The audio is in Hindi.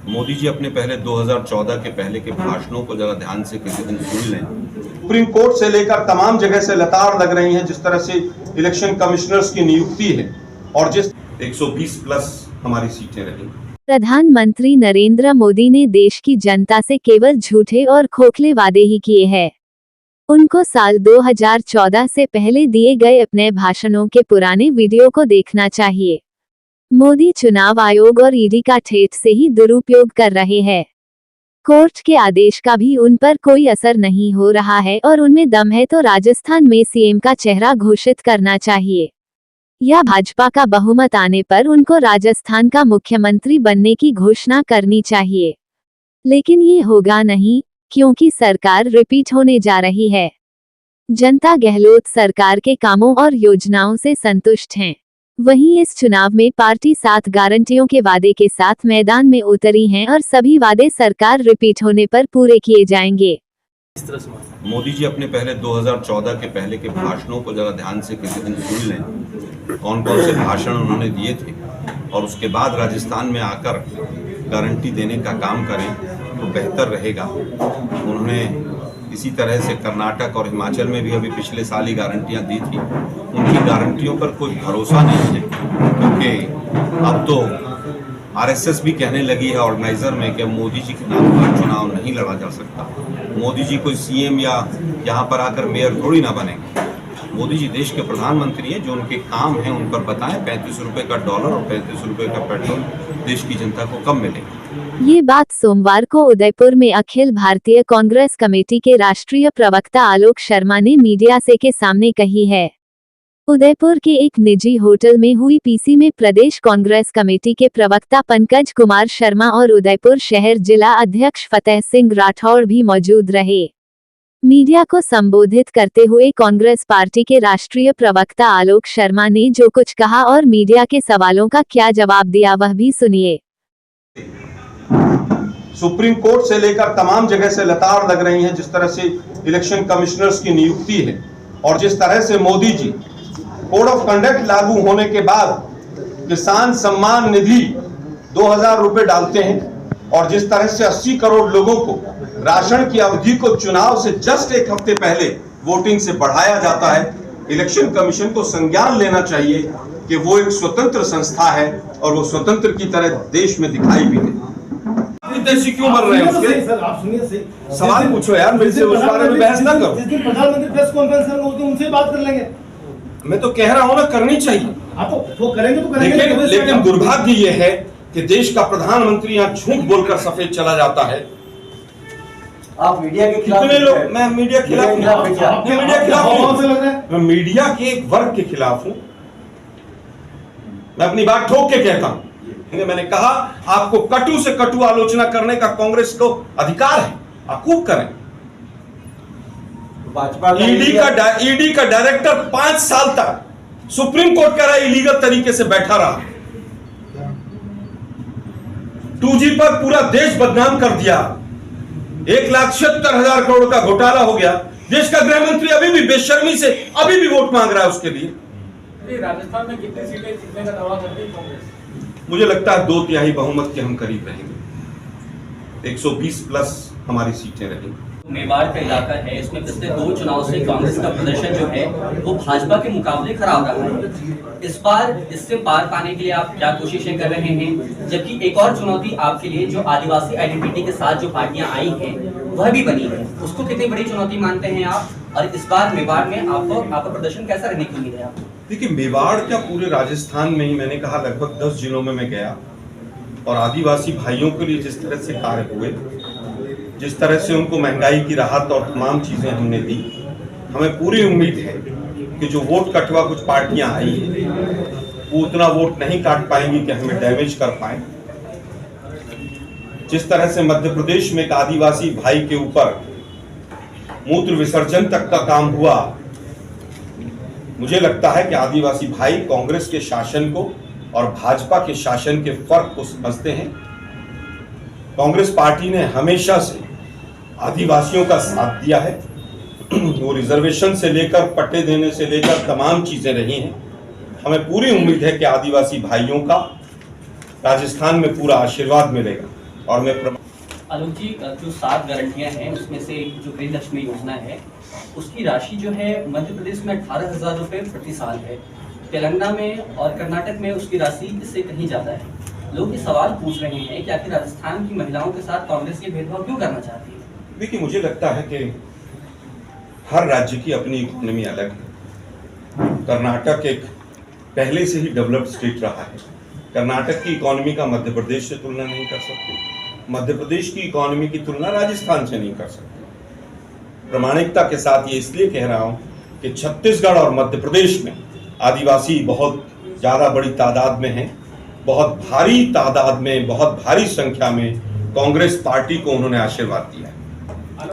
मोदी जी अपने पहले 2014 के पहले के भाषणों को जरा ध्यान से किसी दिन सुन लें। सुप्रीम कोर्ट से लेकर तमाम जगह से लताड़ लग रही है, जिस तरह से इलेक्शन कमिश्नर्स की नियुक्ति है और जिस 120 प्लस हमारी सीटें रही। प्रधानमंत्री नरेंद्र मोदी ने देश की जनता से केवल झूठे और खोखले वादे ही किए हैं। उनको साल 2014 से पहले दिए गए अपने भाषणों के पुराने वीडियो को देखना चाहिए। मोदी चुनाव आयोग और ईडी का ठेठ से ही दुरुपयोग कर रहे हैं। कोर्ट के आदेश का भी उन पर कोई असर नहीं हो रहा है और उनमें दम है तो राजस्थान में सीएम का चेहरा घोषित करना चाहिए या भाजपा का बहुमत आने पर उनको राजस्थान का मुख्यमंत्री बनने की घोषणा करनी चाहिए। लेकिन ये होगा नहीं, क्योंकि सरकार रिपीट होने जा रही है। जनता गहलोत सरकार के कामों और योजनाओं से संतुष्ट हैं। वहीं इस चुनाव में पार्टी 7 गारंटियों के वादे के साथ मैदान में उतरी है और सभी वादे सरकार रिपीट होने पर पूरे किए जाएंगे। मोदी जी अपने पहले 2014 के पहले के भाषणों को जरा ध्यान से किसी दिन सुन लें, कौन कौन से भाषण उन्होंने दिए थे, और उसके बाद राजस्थान में आकर गारंटी देने का काम करें तो बेहतर रहेगा। उन्होंने इसी तरह से कर्नाटक और हिमाचल में भी अभी पिछले साल ही गारंटियां दी थी। उनकी गारंटियों पर कोई भरोसा नहीं है, क्योंकि अब तो आरएसएस भी कहने लगी है ऑर्गेनाइजर में कि मोदी जी के नाम पर चुनाव नहीं लड़ा जा सकता। मोदी जी कोई सीएम या यहाँ पर आकर मेयर थोड़ी ना बनेंगे। मोदी जी देश के प्रधानमंत्री हैं, जो उनके काम हैं उन पर बताएं। 35 रुपए का डॉलर और 35 रुपए का पेट्रोल देश की जनता को कब मिलेगा? ये बात सोमवार को उदयपुर में अखिल भारतीय कांग्रेस कमेटी के राष्ट्रीय प्रवक्ता आलोक शर्मा ने मीडिया से के सामने कही है। उदयपुर के एक निजी होटल में हुई पीसी में प्रदेश कांग्रेस कमेटी के प्रवक्ता पंकज कुमार शर्मा और उदयपुर शहर जिला अध्यक्ष फतेह सिंह राठौड़ भी मौजूद रहे। मीडिया को संबोधित करते हुए कांग्रेस पार्टी के राष्ट्रीय प्रवक्ता आलोक शर्मा ने जो कुछ कहा और मीडिया के सवालों का क्या जवाब दिया, वह भी सुनिए। सुप्रीम कोर्ट से लेकर तमाम जगह से लताड़ लग रही है, जिस तरह से इलेक्शन कमिश्नर्स की नियुक्ति है और जिस तरह से Modi ji code of conduct लागू होने के बाद किसान सम्मान निधि 2000 रुपए डालते हैं और जिस तरह से 80 करोड़ लोगों को राशन की अवधि को चुनाव से जस्ट एक हफ्ते पहले वोटिंग से बढ़ाया जाता है। इलेक्शन कमीशन को संज्ञान लेना चाहिए कि वो एक स्वतंत्र संस्था है और वो स्वतंत्र की तरह देश में दिखाई भी दे। विदेशी क्यों मर रहे हैं उसके? सर आप सुनिए, सही सवाल पूछो यार, मेरे से उस बारे में बहस ना करो। जिस दिन प्रधानमंत्री प्रेस कॉन्फ्रेंस करेंगे उनसे बात कर लेंगे। मैं तो कह रहा हूं ना, करनी चाहिए। आप वो करेंगे तो करेंगे। लेकिन दुर्भाग्य ये है कि देश का प्रधानमंत्री यहाँ झूठ बोलकर सफेद चला जाता है। आप मीडिया के खिलाफ? कितने लोग? मैं मीडिया के खिलाफ मीडिया खिलाफ मैं मीडिया के एक वर्ग के खिलाफ हूं। मैं अपनी बात ठोक के कहता हूं। मैंने कहा आपको कटु से कटु आलोचना करने का कांग्रेस को अधिकार है, आप खूब करें। ईडी का डायरेक्टर 5 साल तक सुप्रीम कोर्ट कह रहा है इलीगल तरीके से बैठा रहा। 2G पर पूरा देश बदनाम कर दिया। 1,76,000 करोड़ का घोटाला हो गया। देश का गृह मंत्री अभी भी बेशर्मी से अभी भी वोट मांग रहा है उसके लिए। राजस्थान में कितनी सीटें जीतने का दावा करती है कांग्रेस? मुझे लगता है 2/3 बहुमत के हम करीब रहेंगे। 120 प्लस हमारी सीटें रहेंगी। मेवाड़ का इलाका है, इसमें पिछले 2 चुनाव से कांग्रेस का प्रदर्शन जो है वो भाजपा के मुकाबले खराब रहा है। इस बार इससे पार पाने के लिए आप क्या कोशिशें कर रहे हैं? जबकि एक और चुनौती आपके लिए जो आदिवासी आइडेंटिटी के साथ जो पार्टियां आई हैं वह भी बनी है, उसको कितनी बड़ी चुनौती मानते हैं आप? और इस बार मेवाड़ में आपका प्रदर्शन कैसा रहने की उम्मीद है आपको? देखिए, मेवाड़ क्या पूरे राजस्थान में ही, मैंने कहा लगभग 10 जिलों में मैं गया और आदिवासी भाइयों के लिए जिस तरह से कार्य हुए, जिस तरह से उनको महंगाई की राहत और तमाम चीजें हमने दी, हमें पूरी उम्मीद है कि जो वोट कटवा कुछ पार्टियां आई हैं वो उतना वोट नहीं काट पाएंगी कि हमें डैमेज कर पाए। जिस तरह से मध्य प्रदेश में एक आदिवासी भाई के ऊपर मूत्र विसर्जन तक का काम हुआ, मुझे लगता है कि आदिवासी भाई कांग्रेस के शासन को और भाजपा के शासन के फर्क को समझते हैं। कांग्रेस पार्टी ने हमेशा से आदिवासियों का साथ दिया है। वो रिजर्वेशन से लेकर पट्टे देने से लेकर तमाम चीजें रही हैं। हमें पूरी उम्मीद है कि आदिवासी भाइयों का राजस्थान में पूरा आशीर्वाद मिलेगा। और मैं आलोक जी, जो 7 गारंटियां हैं उसमें से एक जो गृह लक्ष्मी योजना है उसकी राशि जो है मध्य प्रदेश में 18,000 रुपये प्रति साल है, तेलंगाना में और कर्नाटक में उसकी राशि इससे कहीं ज़्यादा है। लोग ये सवाल पूछ रहे हैं कि आखिर राजस्थान की महिलाओं के साथ कांग्रेस ये भेदभाव क्यों करना चाहती है? देखिए, मुझे लगता है कि हर राज्य की अपनी इकोनॉमी अलग है। कर्नाटक एक पहले से ही डेवलप्ड स्टेट रहा है। कर्नाटक की इकोनॉमी का मध्य प्रदेश से तुलना नहीं कर सकते, मध्य प्रदेश की इकोनॉमी की तुलना राजस्थान से नहीं कर सकते। प्रामाणिकता के साथ ये इसलिए कह रहा हूँ कि छत्तीसगढ़ और मध्य प्रदेश में आदिवासी बहुत ज़्यादा बड़ी तादाद में हैं, बहुत भारी तादाद में, बहुत भारी संख्या में कांग्रेस पार्टी को उन्होंने आशीर्वाद दिया है।